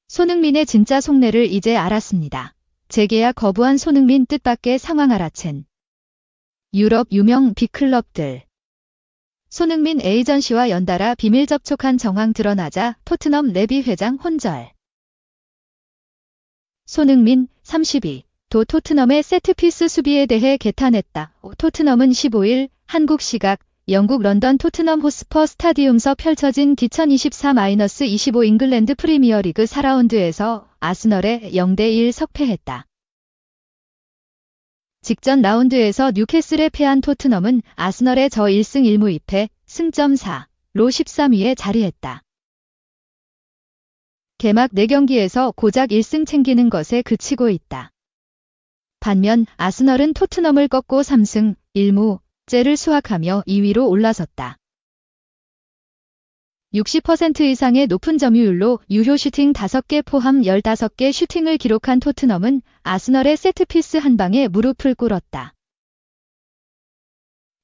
손흥민의 진짜 속내를 이제 알았습니다. 재계약 거부한 손흥민 뜻밖의 상황 알아챈 유럽 유명 빅클럽들. 손흥민 에이전시와 연달아 비밀 접촉한 정황 드러나자 토트넘 레비 회장 혼절. 손흥민 32도 토트넘의 세트피스 수비에 대해 개탄했다. 토트넘은 15일 한국 시각 영국 런던 토트넘 호스퍼 스타디움서 펼쳐진 2024-25 잉글랜드 프리미어리그 4라운드에서 아스널에 0대1 석패했다. 직전 라운드에서 뉴캐슬에 패한 토트넘은 아스널에 저 1승 1무 2패, 승점 4로 13위에 자리했다. 개막 4경기에서 고작 1승 챙기는 것에 그치고 있다. 반면 아스널은 토트넘을 꺾고 3승 1무째를 수확하며 2위로 올라섰다. 60% 이상의 높은 점유율로 유효 슈팅 5개 포함 15개 슈팅을 기록한 토트넘은 아스널의 세트피스 한 방에 무릎을 꿇었다.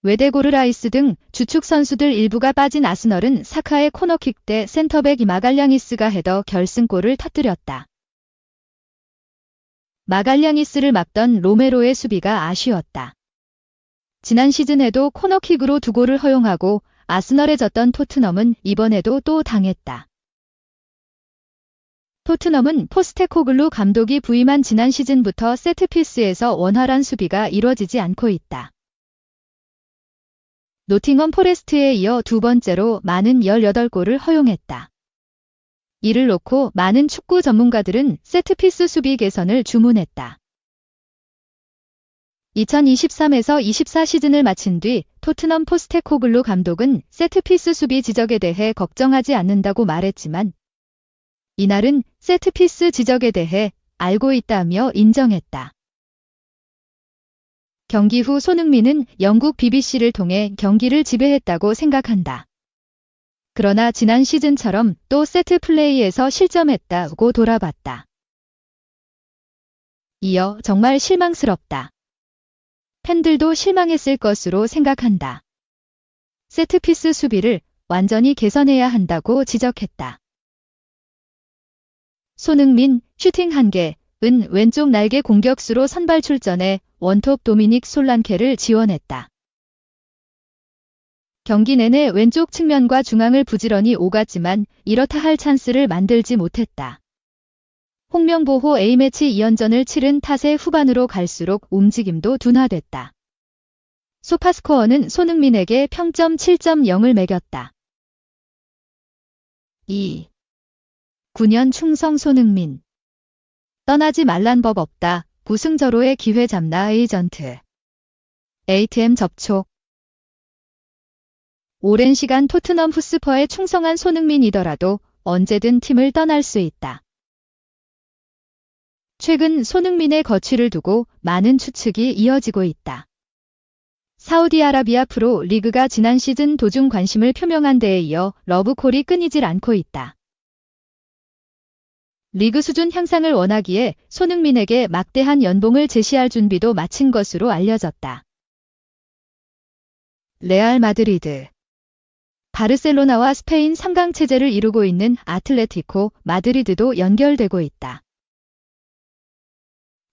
웨데고르 라이스 등 주축 선수들 일부가 빠진 아스널은 사카의 코너킥 때 센터백 마갈량이스가 헤더 결승골을 터뜨렸다. 마갈량이스를 막던 로메로의 수비가 아쉬웠다. 지난 시즌에도 코너킥으로 2골을 허용하고 아스널에 졌던 토트넘은 이번에도 또 당했다. 토트넘은 포스테코글루 감독이 부임한 지난 시즌부터 세트피스에서 원활한 수비가 이뤄지지 않고 있다. 노팅엄 포레스트에 이어 두 번째로 많은 18골을 허용했다. 이를 놓고 많은 축구 전문가들은 세트피스 수비 개선을 주문했다. 2023에서 24 시즌을 마친 뒤 토트넘 포스테코글루 감독은 세트피스 수비 지적에 대해 걱정하지 않는다고 말했지만 이날은 세트피스 지적에 대해 알고 있다며 인정했다. 경기 후 손흥민은 영국 BBC를 통해 경기를 지배했다고 생각한다. 그러나 지난 시즌처럼 또 세트 플레이에서 실점했다고 돌아봤다. 이어 정말 실망스럽다. 팬들도 실망했을 것으로 생각한다. 세트피스 수비를 완전히 개선해야 한다고 지적했다. 손흥민 슈팅 1개은 왼쪽 날개 공격수로 선발 출전해 원톱 도미닉 솔란케를 지원했다. 경기 내내 왼쪽 측면과 중앙을 부지런히 오갔지만 이렇다 할 찬스를 만들지 못했다. 홍명보호 A매치 2연전을 치른 탓에 후반으로 갈수록 움직임도 둔화됐다. 소파스코어는 손흥민에게 평점 7.0을 매겼다. 9년 충성 손흥민. 떠나지 말란 법 없다. 부승저로의 기회 잡나 에이전트. ATM 접촉. 오랜 시간 토트넘 후스퍼에 충성한 손흥민이더라도 언제든 팀을 떠날 수 있다. 최근 손흥민의 거취를 두고 많은 추측이 이어지고 있다. 사우디아라비아 프로 리그가 지난 시즌 도중 관심을 표명한 데에 이어 러브콜이 끊이질 않고 있다. 리그 수준 향상을 원하기에 손흥민에게 막대한 연봉을 제시할 준비도 마친 것으로 알려졌다. 레알 마드리드. 바르셀로나와 스페인 3강 체제를 이루고 있는 아틀레티코 마드리드도 연결되고 있다.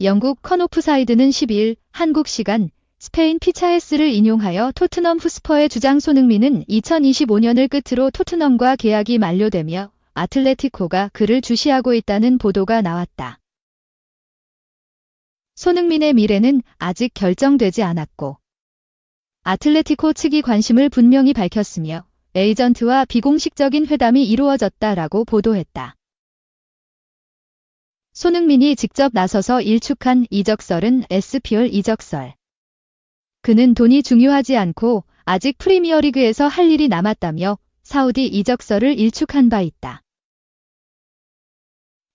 영국 컨오프사이드는 12일 한국 시간 스페인 피차헤스를 인용하여 토트넘 후스퍼의 주장 손흥민은 2025년을 끝으로 토트넘과 계약이 만료되며 아틀레티코가 그를 주시하고 있다는 보도가 나왔다. 손흥민의 미래는 아직 결정되지 않았고 아틀레티코 측이 관심을 분명히 밝혔으며 에이전트와 비공식적인 회담이 이루어졌다라고 보도했다. 손흥민이 직접 나서서 일축한 이적설은 SPL 이적설. 그는 돈이 중요하지 않고 아직 프리미어리그에서 할 일이 남았다며 사우디 이적설을 일축한 바 있다.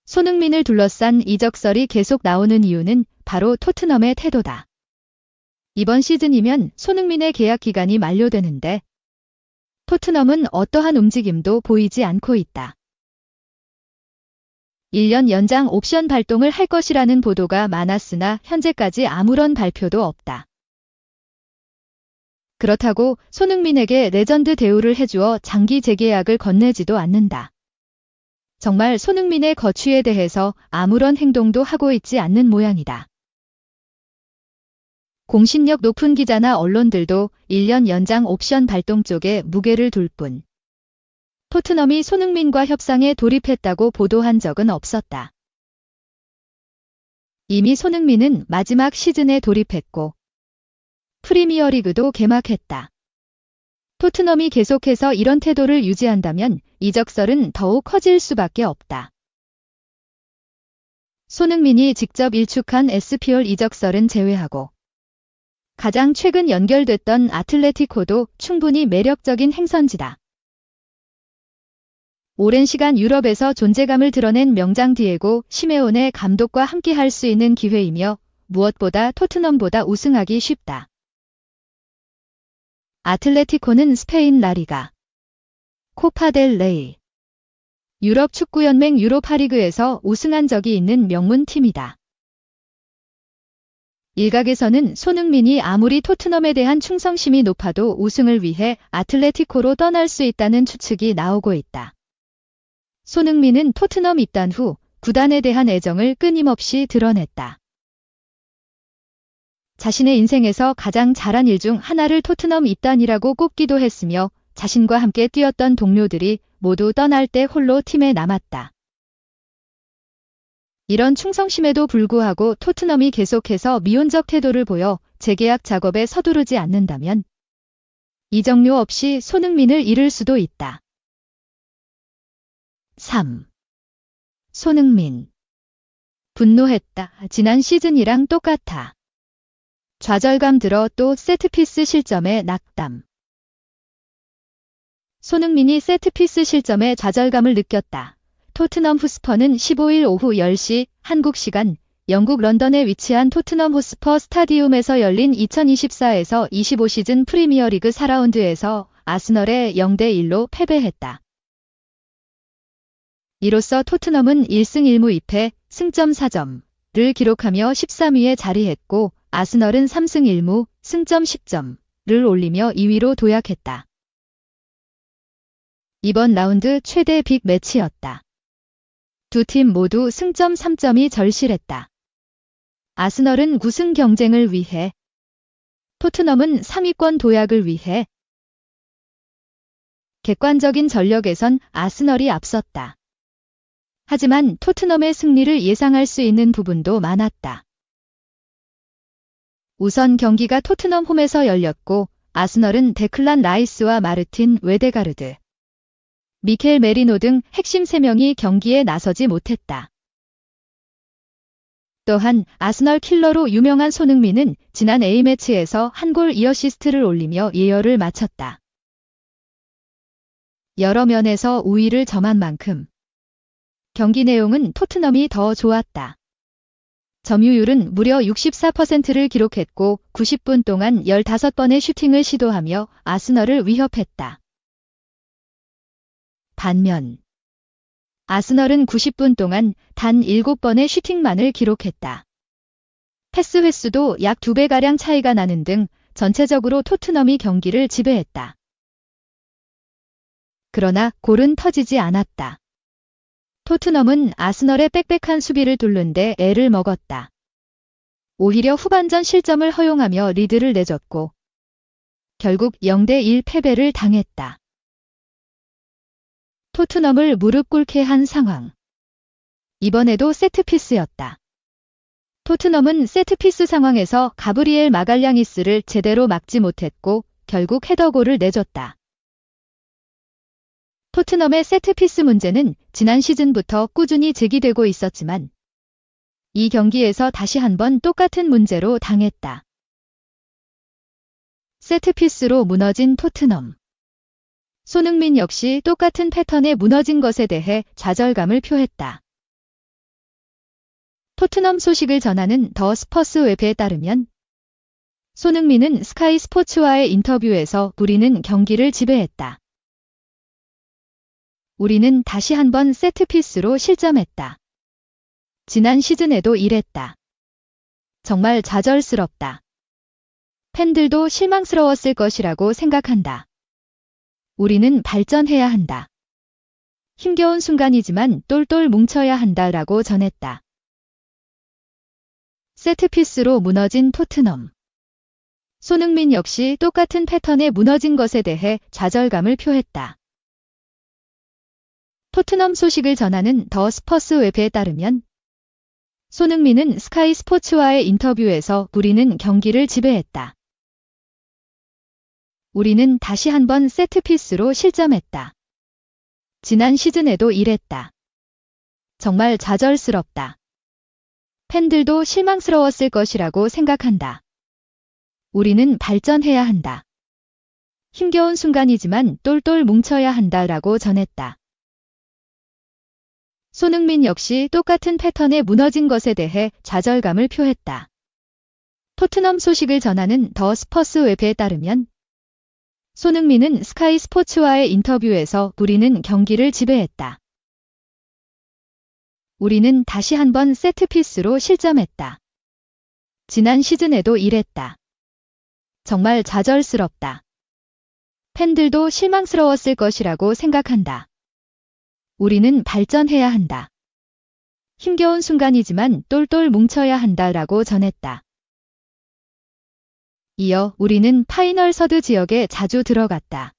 손흥민을 둘러싼 이적설이 계속 나오는 이유는 바로 토트넘의 태도다. 이번 시즌이면 손흥민의 계약 기간이 만료되는데 토트넘은 어떠한 움직임도 보이지 않고 있다. 1년 연장 옵션 발동을 할 것이라는 보도가 많았으나 현재까지 아무런 발표도 없다. 그렇다고 손흥민에게 레전드 대우를 해주어 장기 재계약을 건네지도 않는다. 정말 손흥민의 거취에 대해서 아무런 행동도 하고 있지 않는 모양이다. 공신력 높은 기자나 언론들도 1년 연장 옵션 발동 쪽에 무게를 둘 뿐 토트넘이 손흥민과 협상에 돌입했다고 보도한 적은 없었다. 이미 손흥민은 마지막 시즌에 돌입했고 프리미어리그도 개막했다. 토트넘이 계속해서 이런 태도를 유지한다면 이적설은 더욱 커질 수밖에 없다. 손흥민이 직접 일축한 SPL 이적설은 제외하고 가장 최근 연결됐던 아틀레티코도 충분히 매력적인 행선지다. 오랜 시간 유럽에서 존재감을 드러낸 명장 디에고 시메오네 감독과 함께할 수 있는 기회이며 무엇보다 토트넘보다 우승하기 쉽다. 아틀레티코는 스페인 라리가, 코파 델 레이, 유럽 축구연맹 유로파리그에서 우승한 적이 있는 명문 팀이다. 일각에서는 손흥민이 아무리 토트넘에 대한 충성심이 높아도 우승을 위해 아틀레티코로 떠날 수 있다는 추측이 나오고 있다. 손흥민은 토트넘 입단 후 구단에 대한 애정을 끊임없이 드러냈다. 자신의 인생에서 가장 잘한 일 중 하나를 토트넘 입단이라고 꼽기도 했으며 자신과 함께 뛰었던 동료들이 모두 떠날 때 홀로 팀에 남았다. 이런 충성심에도 불구하고 토트넘이 계속해서 미온적 태도를 보여 재계약 작업에 서두르지 않는다면 이적료 없이 손흥민을 잃을 수도 있다. 3. 손흥민. 분노했다. 지난 시즌이랑 똑같아. 좌절감 들어 또 세트피스 실점에 낙담. 손흥민이 세트피스 실점에 좌절감을 느꼈다. 토트넘 후스퍼는 15일 오후 10시 한국 시간 영국 런던에 위치한 토트넘 호스퍼 스타디움에서 열린 2024에서 25 시즌 프리미어리그 4라운드에서 아스널에 0대1로 패배했다. 이로써 토트넘은 1승 1무 2패, 승점 4점을 기록하며 13위에 자리했고 아스널은 3승 1무, 승점 10점을 올리며 2위로 도약했다. 이번 라운드 최대 빅 매치였다. 두 팀 모두 승점 3점이 절실했다. 아스널은 9승 경쟁을 위해, 토트넘은 3위권 도약을 위해 객관적인 전력에선 아스널이 앞섰다. 하지만 토트넘의 승리를 예상할 수 있는 부분도 많았다. 우선 경기가 토트넘 홈에서 열렸고 아스널은 데클란 라이스와 마르틴 웨데가르드, 미켈 메리노 등 핵심 3명이 경기에 나서지 못했다. 또한 아스널 킬러로 유명한 손흥민은 지난 A매치에서 한 골 2어시스트를 올리며 예열을 마쳤다. 여러 면에서 우위를 점한 만큼 경기 내용은 토트넘이 더 좋았다. 점유율은 무려 64%를 기록했고 90분 동안 15번의 슈팅을 시도하며 아스널을 위협했다. 반면 아스널은 90분 동안 단 7번의 슈팅만을 기록했다. 패스 횟수도 약 2배가량 차이가 나는 등 전체적으로 토트넘이 경기를 지배했다. 그러나 골은 터지지 않았다. 토트넘은 아스널의 빽빽한 수비를 뚫는데 애를 먹었다. 오히려 후반전 실점을 허용하며 리드를 내줬고 결국 0대1 패배를 당했다. 토트넘을 무릎 꿇게 한 상황. 이번에도 세트피스였다. 토트넘은 세트피스 상황에서 가브리엘 마갈량이스를 제대로 막지 못했고 결국 헤더골을 내줬다. 토트넘의 세트피스 문제는 지난 시즌부터 꾸준히 제기되고 있었지만 이 경기에서 다시 한번 똑같은 문제로 당했다. 세트피스로 무너진 토트넘. 손흥민 역시 똑같은 패턴에 무너진 것에 대해 좌절감을 표했다. 토트넘 소식을 전하는 더 스퍼스 웹에 따르면 손흥민은 스카이 스포츠와의 인터뷰에서 우리는 경기를 지배했다. 우리는 다시 한번 세트피스로 실점했다. 지난 시즌에도 이랬다. 정말 좌절스럽다. 팬들도 실망스러웠을 것이라고 생각한다. 우리는 발전해야 한다. 힘겨운 순간이지만 똘똘 뭉쳐야 한다라고 전했다. 세트피스로 무너진 토트넘. 손흥민 역시 똑같은 패턴에 무너진 것에 대해 좌절감을 표했다. 토트넘 소식을 전하는 더 스퍼스 웹에 따르면 손흥민은 스카이 스포츠와의 인터뷰에서 우리는 경기를 지배했다. 우리는 다시 한번 세트피스로 실점했다. 지난 시즌에도 이랬다. 정말 좌절스럽다. 팬들도 실망스러웠을 것이라고 생각한다. 우리는 발전해야 한다. 힘겨운 순간이지만 똘똘 뭉쳐야 한다라고 전했다. 손흥민 역시 똑같은 패턴에 무너진 것에 대해 좌절감을 표했다. 토트넘 소식을 전하는 더 스퍼스 웹에 따르면 손흥민은 스카이 스포츠와의 인터뷰에서 우리는 경기를 지배했다. 우리는 다시 한번 세트피스로 실점했다. 지난 시즌에도 이랬다. 정말 좌절스럽다. 팬들도 실망스러웠을 것이라고 생각한다. 우리는 발전해야 한다. 힘겨운 순간이지만 똘똘 뭉쳐야 한다라고 전했다. 이어 우리는 파이널 서드 지역에 자주 들어갔다.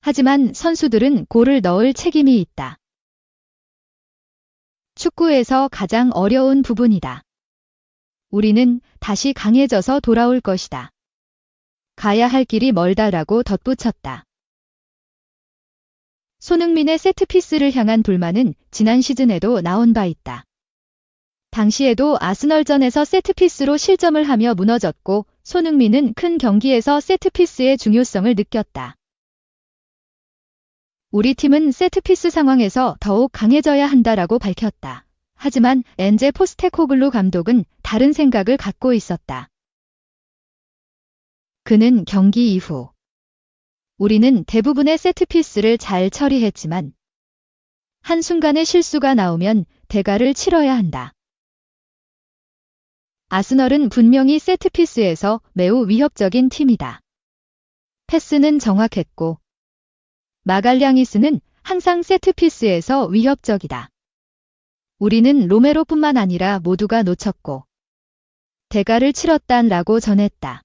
하지만 선수들은 골을 넣을 책임이 있다. 축구에서 가장 어려운 부분이다. 우리는 다시 강해져서 돌아올 것이다. 가야 할 길이 멀다라고 덧붙였다. 손흥민의 세트피스를 향한 불만은 지난 시즌에도 나온 바 있다. 당시에도 아스널전에서 세트피스로 실점을 하며 무너졌고 손흥민은 큰 경기에서 세트피스의 중요성을 느꼈다. 우리 팀은 세트피스 상황에서 더욱 강해져야 한다라고 밝혔다. 하지만 엔제 포스테코글루 감독은 다른 생각을 갖고 있었다. 그는 경기 이후 우리는 대부분의 세트피스를 잘 처리했지만 한순간의 실수가 나오면 대가를 치러야 한다. 아스널은 분명히 세트피스에서 매우 위협적인 팀이다. 패스는 정확했고 마갈량이스는 항상 세트피스에서 위협적이다. 우리는 로메로뿐만 아니라 모두가 놓쳤고 대가를 치렀다라고 전했다.